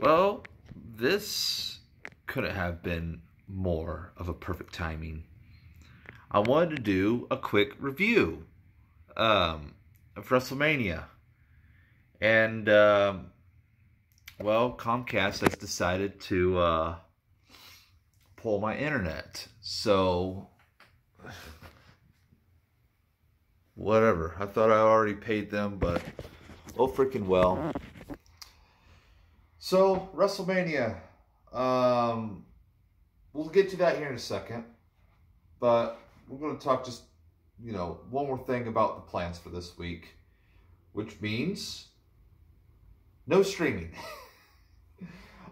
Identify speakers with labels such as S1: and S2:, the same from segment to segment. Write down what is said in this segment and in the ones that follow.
S1: Well, this couldn't have been more of a perfect timing. I wanted to do a quick review of WrestleMania. And, well, Comcast has decided to pull my internet. So, whatever. I thought I already paid them, but oh freaking well. So, WrestleMania. We'll get to that here in a second. But we're going to talk just, one more thing about the plans for this week. Which means no streaming.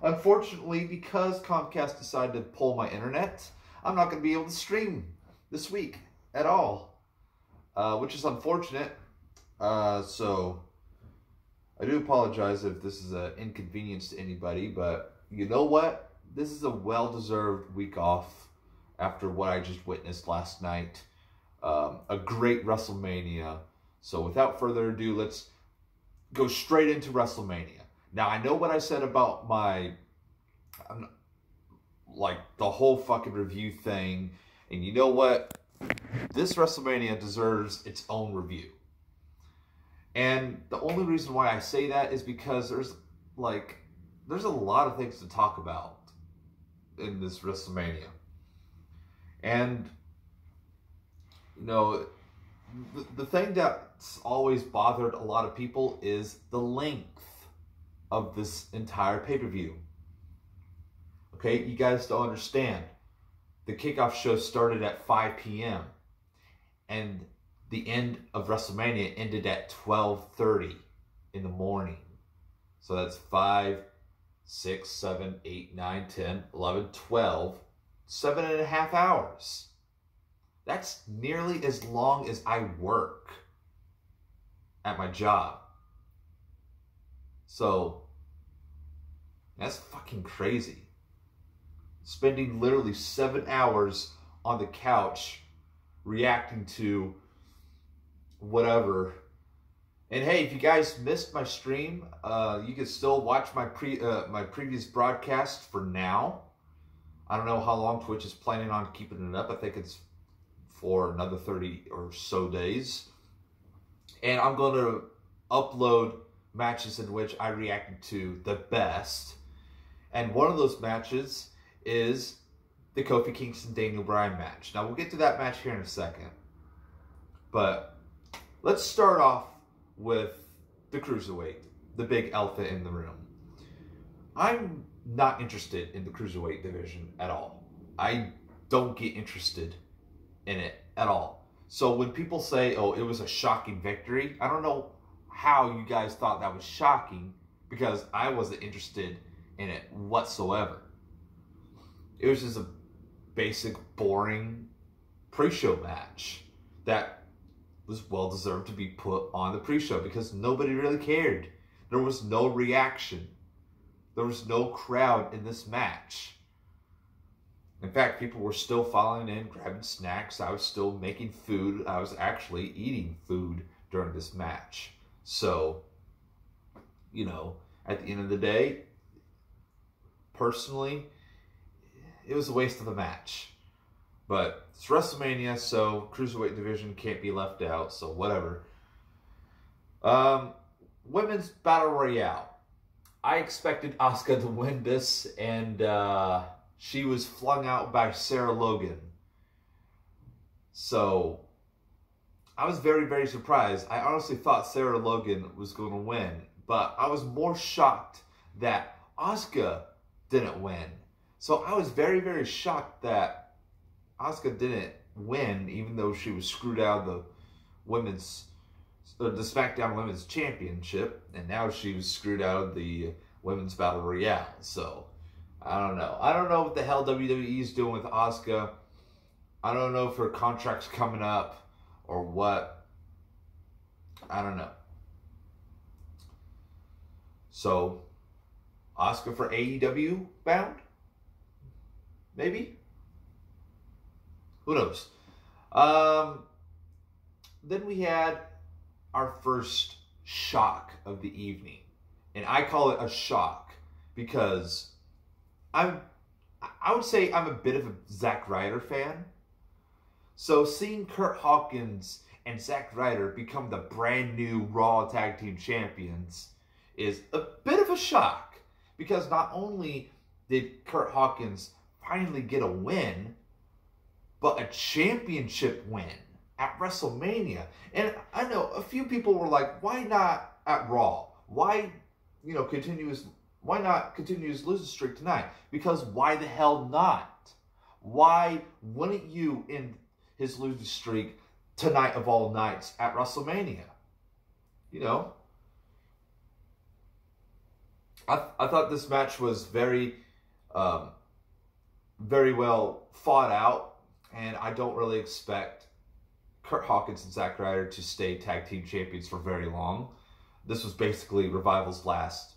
S1: Unfortunately, because Comcast decided to pull my internet, I'm not going to be able to stream this week at all. Which is unfortunate. So, I do apologize if this is an inconvenience to anybody, but you know what? This is a well-deserved week off after what I just witnessed last night. A great WrestleMania. So without further ado, let's go straight into WrestleMania. Now, I know what I said about my, the whole fucking review thing. And you know what? This WrestleMania deserves its own review. And the only reason why I say that is because there's a lot of things to talk about in this WrestleMania. And, the thing that's always bothered a lot of people is the length of this entire pay-per-view. Okay, you guys don't understand. The kickoff show started at 5 p.m. and the end of WrestleMania ended at 12:30 in the morning. So that's 5, 6, 7, 8, 9, 10, 11, 12, 7.5 hours. That's nearly as long as I work at my job. So, that's fucking crazy. Spending literally 7 hours on the couch reacting to whatever. And hey, if you guys missed my stream, you can still watch my previous broadcast for now. I don't know how long Twitch is planning on keeping it up. I think it's for another 30 or so days. And I'm going to upload matches in which I reacted to the best. And one of those matches is the Kofi Kingston Daniel Bryan match. Now, we'll get to that match here in a second. But let's start off with the Cruiserweight, the big elephant in the room. I'm not interested in the Cruiserweight division at all. I don't get interested in it at all. So when people say, oh, it was a shocking victory, I don't know how you guys thought that was shocking, because I wasn't interested in it whatsoever. It was just a basic, boring pre-show match that was well-deserved to be put on the pre-show because nobody really cared. There was no reaction. There was no crowd in this match. In fact, people were still filing in, grabbing snacks. I was still making food. I was actually eating food during this match. So, at the end of the day, personally, it was a waste of a match. But it's WrestleMania, so Cruiserweight division can't be left out, so whatever. Women's Battle Royale. I expected Asuka to win this, and she was flung out by Sarah Logan. So, I was very, very surprised. I honestly thought Sarah Logan was going to win, but I was more shocked that Asuka didn't win. So, I was very, very shocked that Asuka didn't win, even though she was screwed out of the SmackDown Women's Championship, and now she was screwed out of the Women's Battle Royale. So, I don't know. I don't know what the hell WWE is doing with Asuka. I don't know if her contract's coming up or what. I don't know. So, Asuka for AEW bound? Maybe? Who knows? Then we had our first shock of the evening. And I call it a shock because I would say I'm a bit of a Zack Ryder fan. So seeing Kurt Hawkins and Zack Ryder become the brand new Raw Tag Team Champions is a bit of a shock, because not only did Kurt Hawkins finally get a win, but a championship win at WrestleMania. And I know a few people were like, why not at Raw? Why not continue his losing streak tonight? Because why the hell not? Why wouldn't you end his losing streak tonight of all nights at WrestleMania? I thought this match was very well thought out, and I don't really expect Kurt Hawkins and Zack Ryder to stay tag team champions for very long. This was basically Revival's last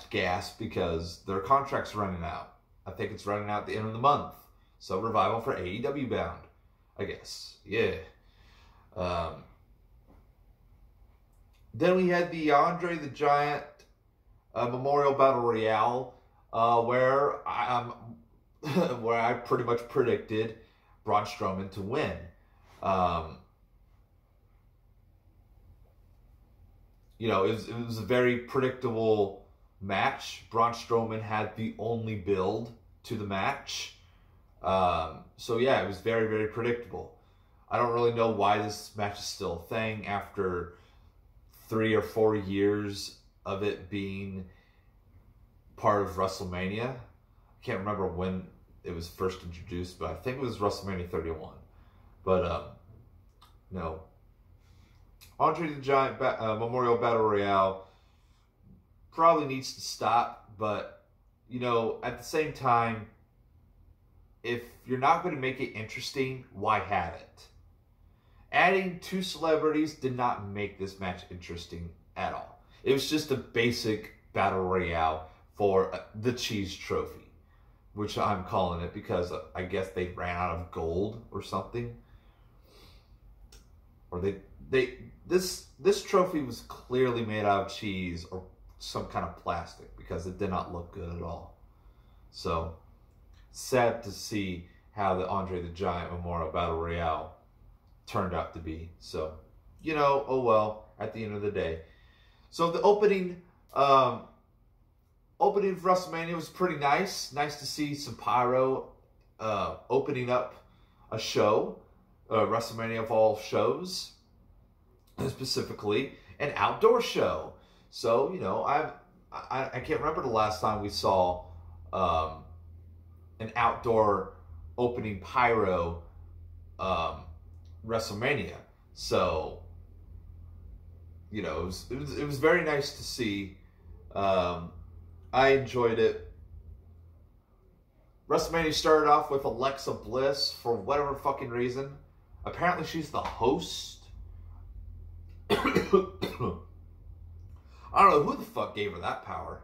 S1: gasp, because their contract's running out. I think it's running out at the end of the month. So Revival for AEW bound, I guess. Yeah. Then we had the Andre the Giant Memorial Battle Royale, where I pretty much predicted Braun Strowman to win. It was a very predictable match. Braun Strowman had the only build to the match. So yeah, it was very, very predictable. I don't really know why this match is still a thing after 3 or 4 years of it being part of WrestleMania. I can't remember when it was first introduced, but I think it was WrestleMania 31. But, Andre the Giant Memorial Battle Royale probably needs to stop, but, at the same time, if you're not going to make it interesting, why have it? Adding 2 celebrities did not make this match interesting at all. It was just a basic battle royale for the cheese trophy, which I'm calling it because I guess they ran out of gold or something. Or this trophy was clearly made out of cheese or some kind of plastic, because it did not look good at all. So sad to see how the Andre the Giant Memorial Battle Royale turned out to be. So, oh well, at the end of the day. So the opening of WrestleMania was pretty nice. Nice to see some pyro opening up a show, WrestleMania of all shows, specifically an outdoor show. So, I can't remember the last time we saw an outdoor opening pyro WrestleMania. So, it was very nice to see. I enjoyed it. WrestleMania started off with Alexa Bliss for whatever fucking reason. Apparently she's the host. I don't know who the fuck gave her that power.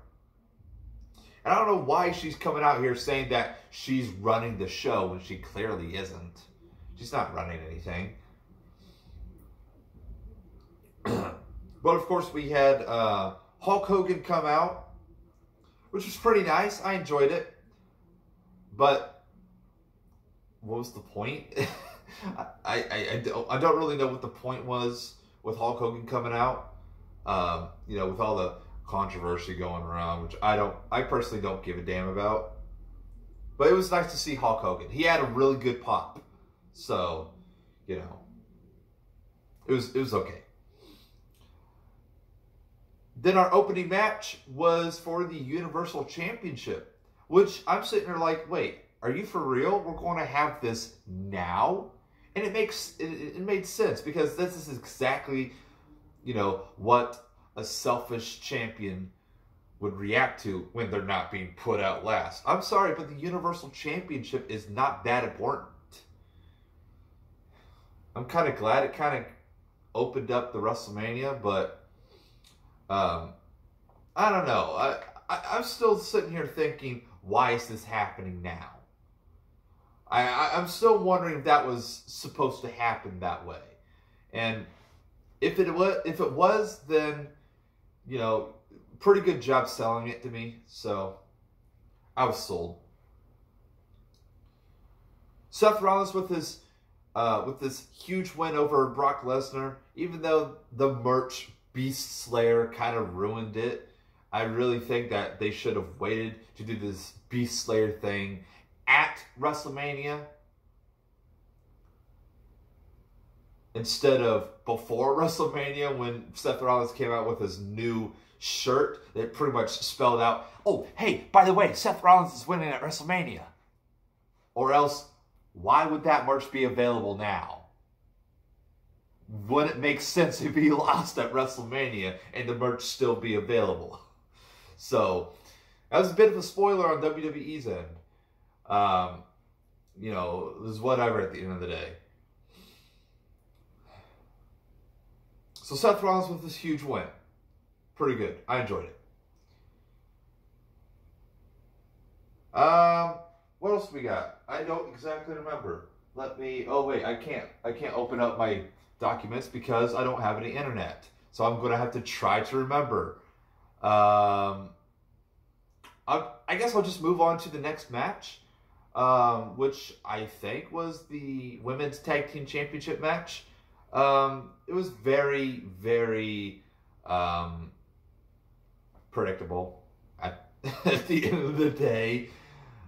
S1: And I don't know why she's coming out here saying that she's running the show when she clearly isn't. She's not running anything. But of course we had Hulk Hogan come out, which was pretty nice. I enjoyed it. But what was the point? I don't really know what the point was with Hulk Hogan coming out. With all the controversy going around, which I personally don't give a damn about. But it was nice to see Hulk Hogan. He had a really good pop. So, it was okay. Then our opening match was for the Universal Championship, which I'm sitting there like, wait, are you for real? We're going to have this now? And it made sense, because this is exactly, what a selfish champion would react to when they're not being put out last. I'm sorry, but the Universal Championship is not that important. I'm kind of glad it kind of opened up the WrestleMania, but I don't know. I'm still sitting here thinking, why is this happening now? I'm still wondering if that was supposed to happen that way. And if it was, then, pretty good job selling it to me, so I was sold. Seth Rollins with this huge win over Brock Lesnar, even though the merch Beast Slayer kind of ruined it, I really think that they should have waited to do this Beast Slayer thing at WrestleMania instead of before WrestleMania when Seth Rollins came out with his new shirt that pretty much spelled out, oh, hey, by the way, Seth Rollins is winning at WrestleMania. Or else, why would that merch be available now? Wouldn't it make sense if he lost at WrestleMania and the merch still be available? So, that was a bit of a spoiler on WWE's end. You know, it was whatever at the end of the day. So Seth Rollins with this huge win. Pretty good. I enjoyed it. What else we got? I don't exactly remember. Let me, oh wait, I can't open up my documents because I don't have any internet. So I'm going to have to try to remember. I guess I'll just move on to the next match, which I think was the Women's Tag Team Championship match. It was very, very predictable at the end of the day.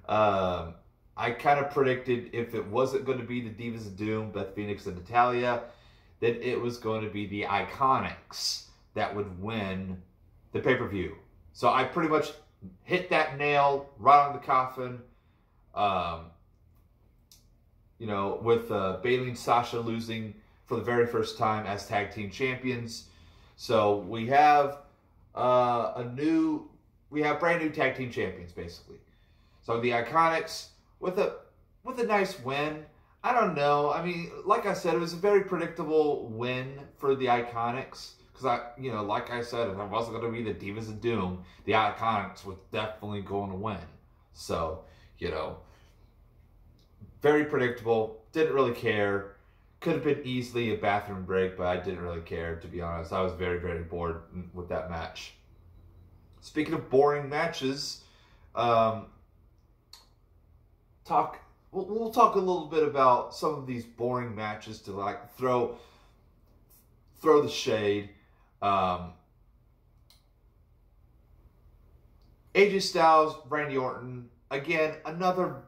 S1: I kind of predicted if it wasn't going to be the Divas of Doom, Beth Phoenix and Natalya, that it was going to be the Iconics that would win the pay-per-view. So I pretty much hit that nail right on the coffin. You know, with Bayley and Sasha losing for the very first time as tag team champions. So we have brand new tag team champions basically. So the Iconics with a nice win. I don't know. I mean, like I said, it was a very predictable win for the Iconics. Because like I said, if it wasn't going to be the Divas of Doom, the Iconics was definitely going to win. So, very predictable. Didn't really care. Could have been easily a bathroom break, but I didn't really care, to be honest. I was very, very bored with that match. Speaking of boring matches, we'll talk a little bit about some of these boring matches to like throw the shade. AJ Styles, Randy Orton, again, another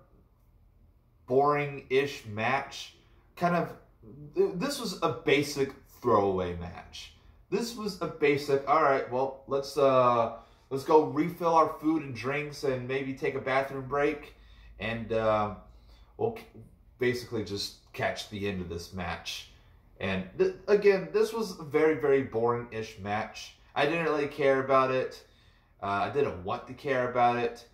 S1: boring-ish match. This was a basic throwaway match. This was a basic, all right, well, let's go refill our food and drinks and maybe take a bathroom break. And we'll basically just catch the end of this match. And again, this was a very, very boring-ish match. I didn't really care about it. I didn't want to care about it.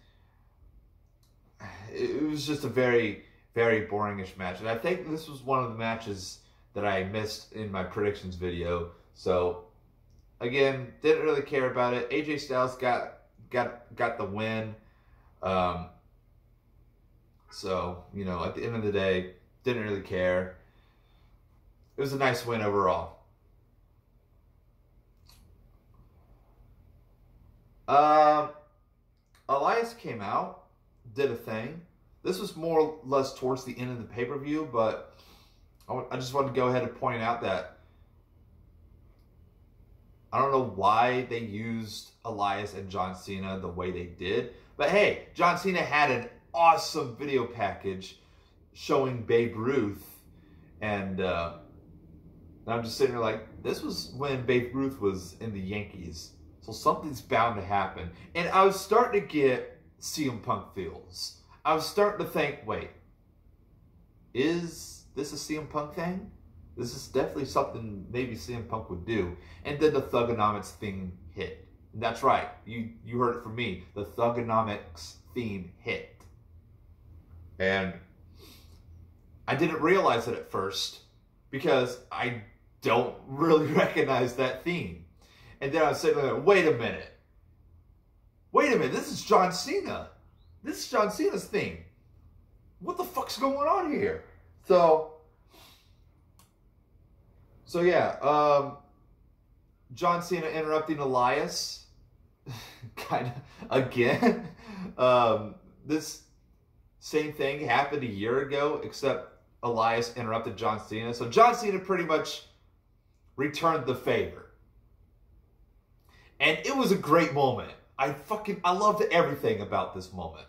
S1: It was just a very, very boring-ish match. And I think this was one of the matches that I missed in my predictions video. So, again, didn't really care about it. AJ Styles got the win. So, at the end of the day, didn't really care. It was a nice win overall. Elias came out, did a thing. This was more or less towards the end of the pay-per-view, but I just wanted to go ahead and point out that I don't know why they used Elias and John Cena the way they did. But hey, John Cena had an awesome video package showing Babe Ruth. And I'm just sitting here like, this was when Babe Ruth was in the Yankees. So something's bound to happen. And I was starting to get CM Punk feels. I was starting to think, wait, is this a CM Punk thing? This is definitely something maybe CM Punk would do. And then the Thugonomics thing hit. And that's right. You heard it from me. The Thugonomics theme hit. And I didn't realize it at first because I don't really recognize that theme. And then I was sitting there, wait a minute, this is John Cena. This is John Cena's theme. What the fuck's going on here? So yeah, John Cena interrupting Elias kind of again. This same thing happened a year ago, except Elias interrupted John Cena. So John Cena pretty much returned the favor. And it was a great moment. I loved everything about this moment.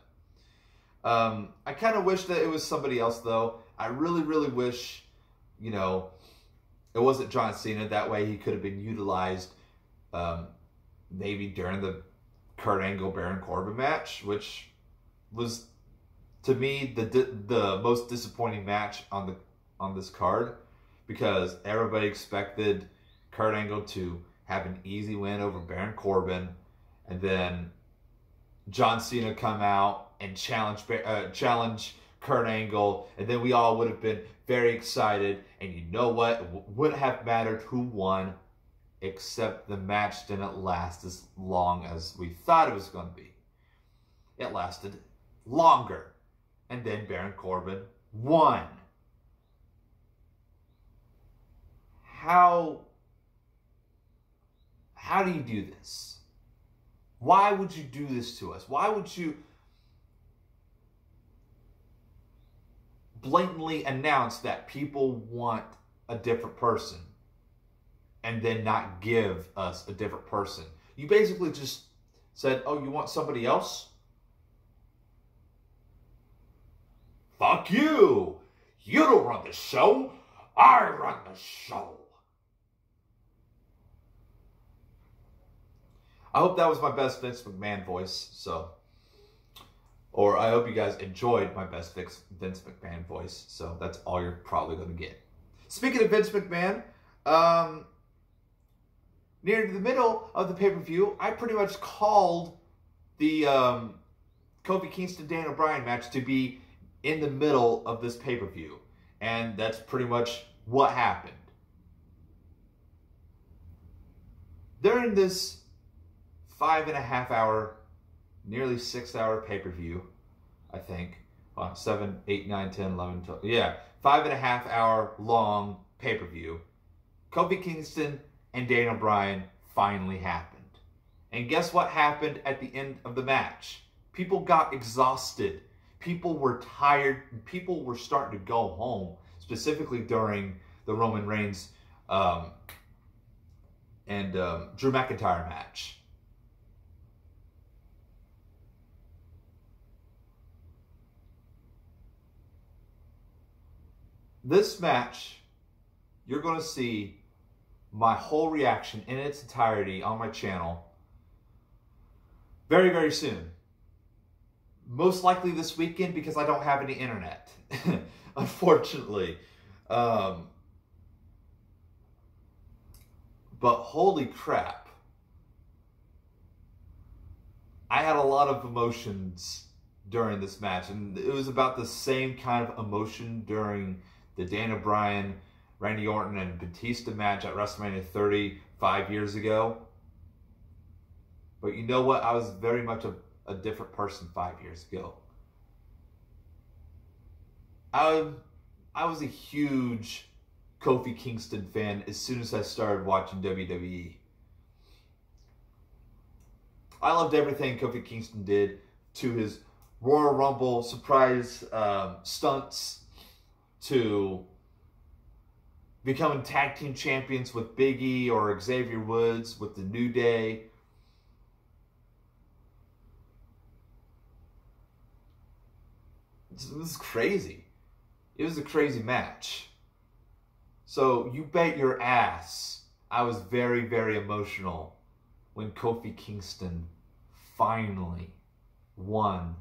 S1: I kind of wish that it was somebody else, though. I really, really wish, you know, it wasn't John Cena. That way he could have been utilized maybe during the Kurt Angle Baron Corbin match, which was, to me, the most disappointing match on this card, because everybody expected Kurt Angle to have an easy win over Baron Corbin, and then John Cena come out and challenge Kurt Angle, and then we all would have been very excited. And you know what? It wouldn't have mattered who won, except the match didn't last as long as we thought it was going to be. It lasted longer, and then Baron Corbin won. How do you do this? Why would you do this to us? Why would you blatantly announce that people want a different person and then not give us a different person? You basically just said, oh, you want somebody else? Fuck you! You don't run the show. I run the show. I hope that was my best Vince McMahon voice, or I hope you guys enjoyed my best Vince McMahon voice, so that's all you're probably going to get. Speaking of Vince McMahon, near the middle of the pay-per-view, I pretty much called the Kofi Kingston-Daniel Bryan match to be in the middle of this pay-per-view, and that's pretty much what happened. During this 5.5 hour, nearly 6 hour pay-per-view, I think. 7, 8, 9, 10, 11, 12. Yeah, 5.5 hour long pay-per-view. Kofi Kingston and Daniel Bryan finally happened. And guess what happened at the end of the match? People got exhausted. People were tired. People were starting to go home, specifically during the Roman Reigns and Drew McIntyre match. This match, you're going to see my whole reaction in its entirety on my channel very, very soon. Most likely this weekend, because I don't have any internet, unfortunately. But holy crap. I had a lot of emotions during this match, and it was about the same kind of emotion during the Daniel Bryan, Randy Orton, and Batista match at WrestleMania 30 5 years ago. But you know what? I was very much a different person 5 years ago. I was a huge Kofi Kingston fan as soon as I started watching WWE. I loved everything Kofi Kingston did, to his Royal Rumble surprise stunts, to becoming tag team champions with Big E or Xavier Woods with the New Day. It was crazy. It was a crazy match. So you bet your ass I was very, very emotional when Kofi Kingston finally won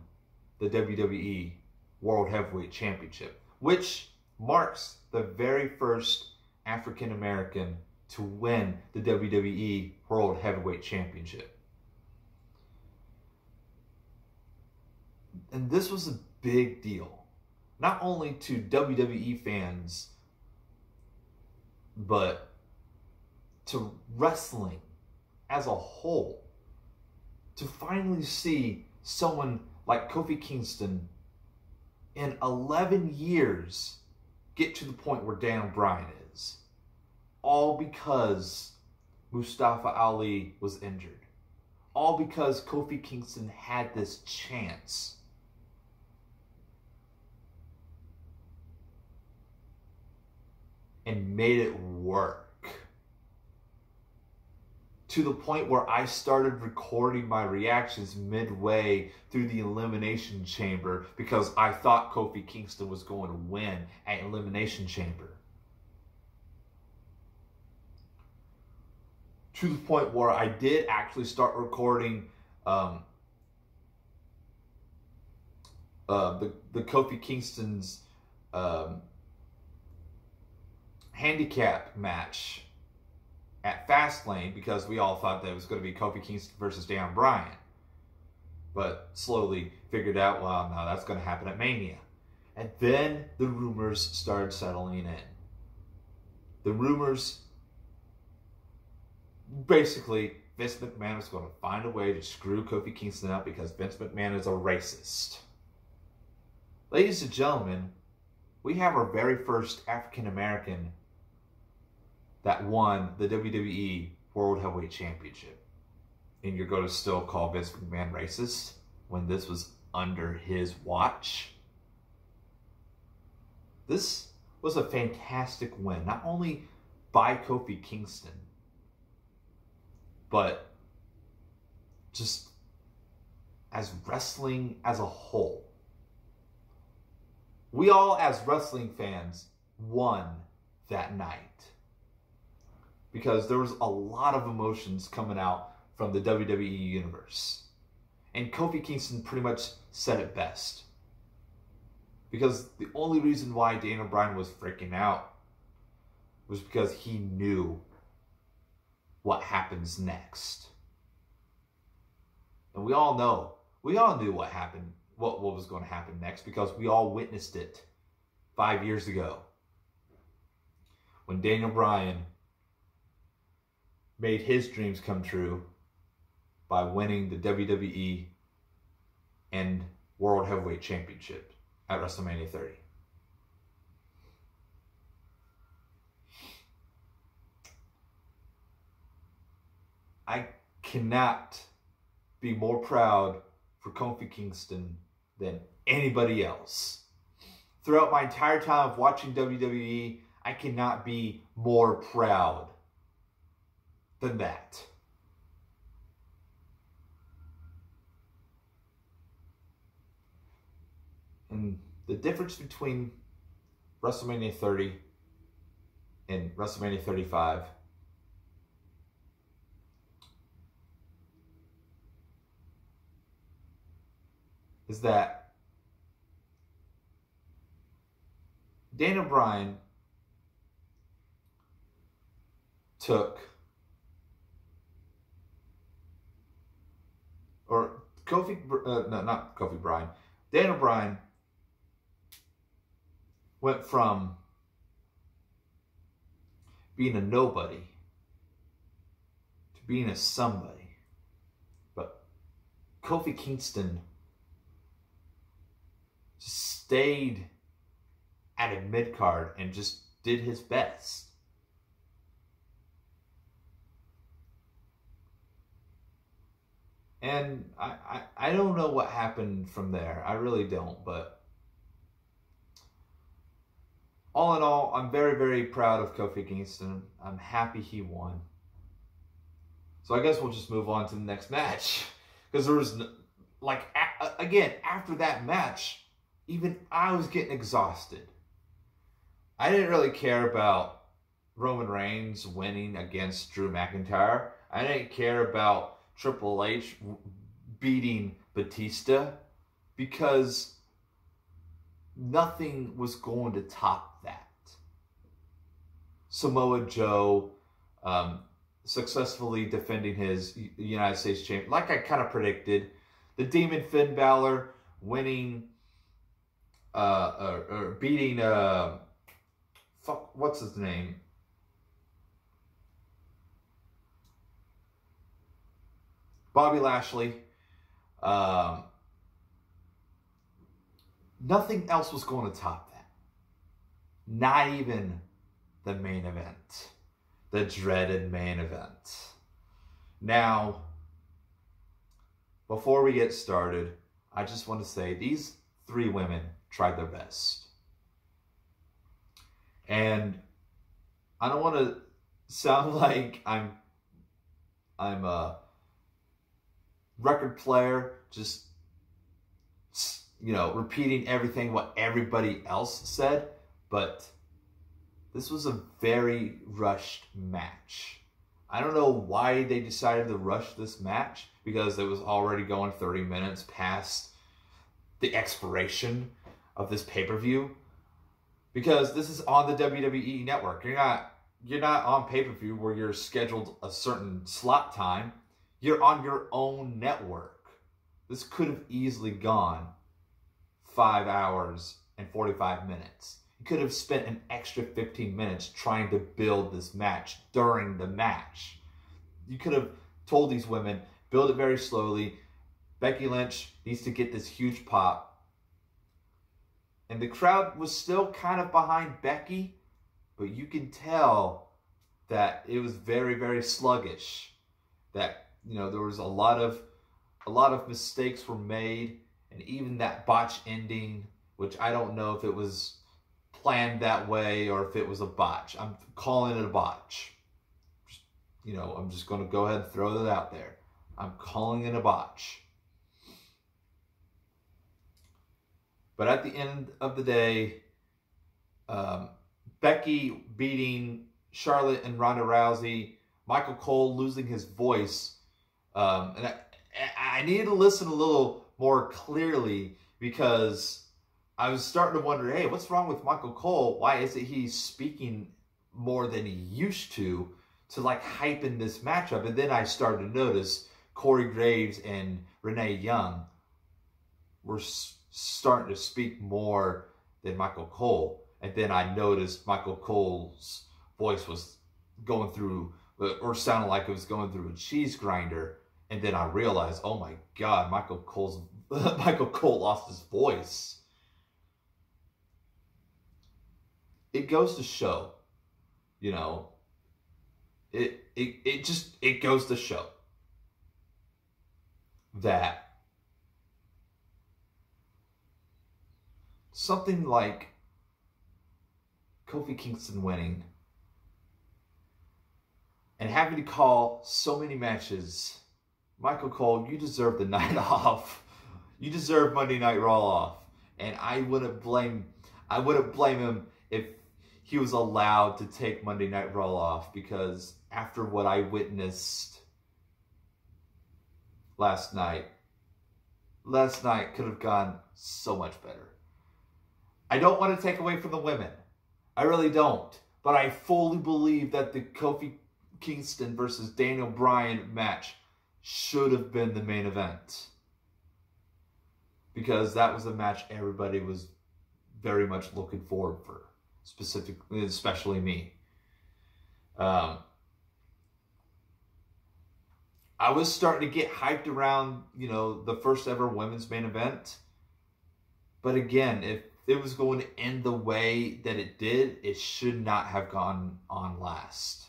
S1: the WWE World Heavyweight Championship, which marks the very first African American to win the WWE World Heavyweight Championship. And this was a big deal, not only to WWE fans, but to wrestling as a whole. To finally see someone like Kofi Kingston in 11 years get to the point where Daniel Bryan is. All because Mustafa Ali was injured. all because Kofi Kingston had this chance. And made it work. To the point where I started recording my reactions midway through the Elimination Chamber because I thought Kofi Kingston was going to win at Elimination Chamber. To the point where I did actually start recording the Kofi Kingston's handicap match at Fastlane because we all thought that it was going to be Kofi Kingston versus Daniel Bryan. But slowly figured out, well, no, that's going to happen at Mania. And then the rumors started settling in. The rumors, basically, Vince McMahon was going to find a way to screw Kofi Kingston up because Vince McMahon is a racist. Ladies and gentlemen, we have our very first African American that won the WWE World Heavyweight Championship. And you're going to still call Vince McMahon racist when this was under his watch? This was a fantastic win, not only by Kofi Kingston, but just as wrestling as a whole. We all, as wrestling fans, won that night. Because there was a lot of emotions coming out from the WWE Universe. And Kofi Kingston pretty much said it best. Because the only reason why Daniel Bryan was freaking out was because he knew what happens next. And we all know, we all knew what happened, what was going to happen next, because we all witnessed it 5 years ago. When Daniel Bryan made his dreams come true by winning the WWE and World Heavyweight Championship at WrestleMania 30. I cannot be more proud for Kofi Kingston than anybody else. Throughout my entire time of watching WWE, I cannot be more proud than that. And the difference between WrestleMania 30 and WrestleMania 35 is that Daniel Bryan took, or Kofi, no, not Kofi Bryan, Daniel Bryan went from being a nobody to being a somebody. But Kofi Kingston just stayed at a mid-card and just did his best. And I don't know what happened from there. I really don't. But all in all, I'm very, very proud of Kofi Kingston. I'm happy he won. So I guess we'll just move on to the next match. Because there was, like, again, after that match, even I was getting exhausted. I didn't really care about Roman Reigns winning against Drew McIntyre. I didn't care about Triple H beating Batista, because nothing was going to top that. Samoa Joe successfully defending his United States champion, like I kind of predicted. The Demon Finn Balor winning, or beating, what's his name? Bobby Lashley. Nothing else was going to top that. Not even the main event. The dreaded main event. Now, before we get started, I just want to say these 3 women tried their best. And I don't want to sound like I'm a record player, just, you know, repeating everything what everybody else said, but this was a very rushed match. I don't know why they decided to rush this match, because it was already going 30 minutes past the expiration of this pay-per-view. Because this is on the WWE network. You're not on pay-per-view where you're scheduled a certain slot time. You're on your own network. This could have easily gone 5 hours and 45 minutes. You could have spent an extra 15 minutes trying to build this match during the match. You could have told these women, build it very slowly. Becky Lynch needs to get this huge pop. And the crowd was still kind of behind Becky, but you can tell that it was very, very sluggish. That, you know, there was a lot of mistakes were made, and even that botch ending, which I don't know if it was planned that way or if it was a botch. I'm calling it a botch. You know, I'm just going to go ahead and throw that out there. I'm calling it a botch. But at the end of the day, Becky beating Charlotte and Ronda Rousey, Michael Cole losing his voice, and I needed to listen a little more clearly, because I was starting to wonder, hey, what's wrong with Michael Cole? Why is it he's speaking more than he used to like hype in this matchup? And then I started to notice Corey Graves and Renee Young were starting to speak more than Michael Cole. And then I noticed Michael Cole's voice was going through, or sounded like it was going through a cheese grinder. And then I realized, oh my God, Michael Cole lost his voice. It goes to show, you know, it goes to show that something like Kofi Kingston winning and having to call so many matches, Michael Cole, you deserve the night off. You deserve Monday Night Raw off. And I wouldn't blame him if he was allowed to take Monday Night Raw off, because after what I witnessed last night could have gone so much better. I don't want to take away from the women. I really don't. But I fully believe that the Kofi Kingston versus Daniel Bryan match should have been the main event, because that was a match everybody was very much looking forward for, specifically, especially me. I was starting to get hyped around, you know, the first ever women's main event. But again, if it was going to end the way that it did, it should not have gone on last.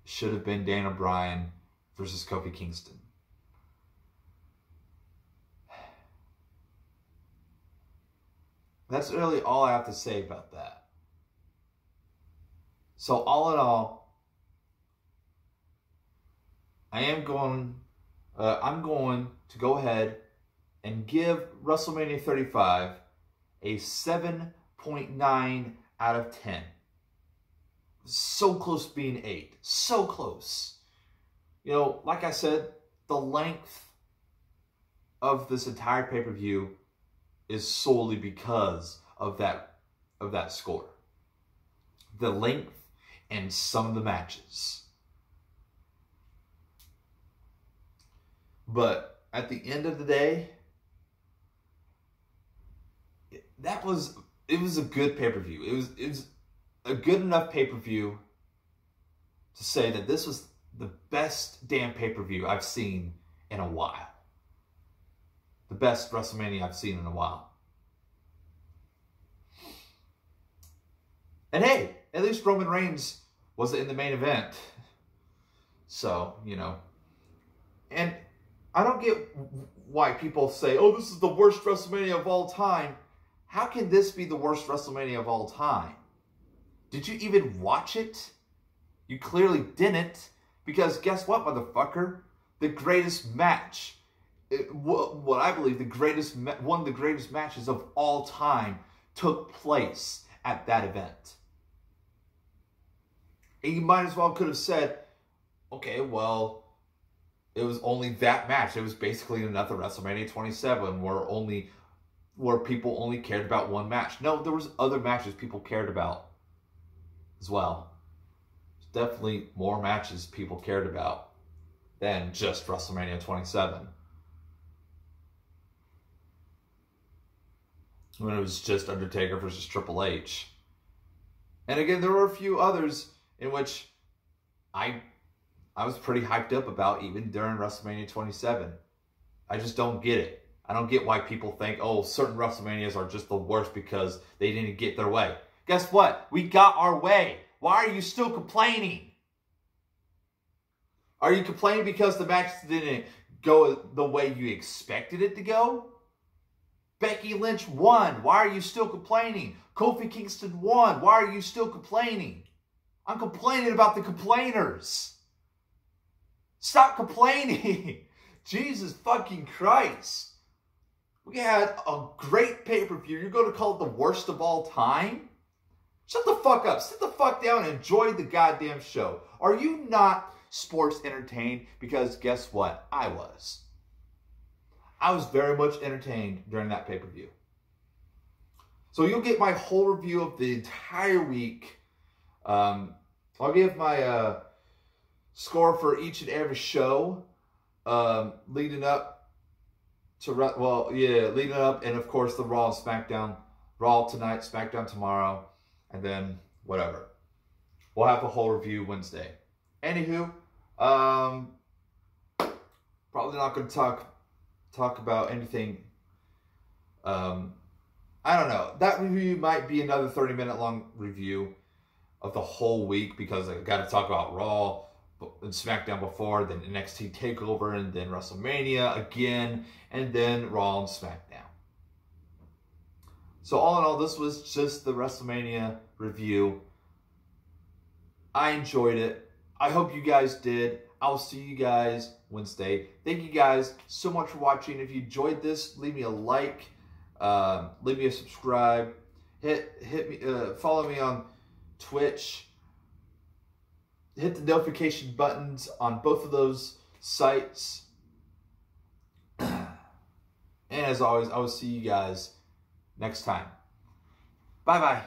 S1: It should have been Daniel Bryan versus Kofi Kingston. That's really all I have to say about that. So all in all, I'm going to go ahead and give WrestleMania 35 a 7.9 out of 10. So close to being 8. So close. You know, like I said, the length of this entire pay-per-view is solely because of that score. The length and some of the matches. But at the end of the day, it was a good pay-per-view. It was a good enough pay-per-view to say that this was the best damn pay-per-view I've seen in a while. The best WrestleMania I've seen in a while. And hey, at least Roman Reigns was in the main event. So, you know. And I don't get why people say, oh, this is the worst WrestleMania of all time. How can this be the worst WrestleMania of all time? Did you even watch it? You clearly didn't, because guess what, motherfucker? The greatest match, what I believe one of the greatest matches of all time took place at that event. And you might as well could have said, okay, well, it was only that match. It was basically another WrestleMania 27 where people only cared about one match. No, there was other matches people cared about as well. There's definitely more matches people cared about than just WrestleMania 27. When it was just Undertaker versus Triple H. And again, there were a few others in which I was pretty hyped up about even during WrestleMania 27. I just don't get it. I don't get why people think, oh, certain WrestleManias are just the worst because they didn't get their way. Guess what? We got our way. Why are you still complaining? Are you complaining because the match didn't go the way you expected it to go? Becky Lynch won. Why are you still complaining? Kofi Kingston won. Why are you still complaining? I'm complaining about the complainers. Stop complaining. Jesus fucking Christ. We had a great pay-per-view. You're going to call it the worst of all time? Shut the fuck up. Sit the fuck down and enjoy the goddamn show. Are you not sports entertained? Because guess what? I was. I was very much entertained during that pay-per-view. So you'll get my whole review of the entire week. I'll give my score for each and every show leading up to, leading up, and of course the Raw and SmackDown. Raw tonight, SmackDown tomorrow, and then whatever. We'll have a whole review Wednesday. Anywho, probably not going to talk about anything. I don't know. That review might be another 30-minute long review of the whole week because I got to talk about Raw and SmackDown before, then NXT TakeOver, and then WrestleMania again, and then Raw and SmackDown. So all in all, this was just the WrestleMania review. I enjoyed it. I hope you guys did. I will see you guys Wednesday. Thank you guys so much for watching. If you enjoyed this, leave me a like, leave me a subscribe, hit me, follow me on Twitch. Hit the notification buttons on both of those sites. And as always, I will see you guys next time. Bye-bye.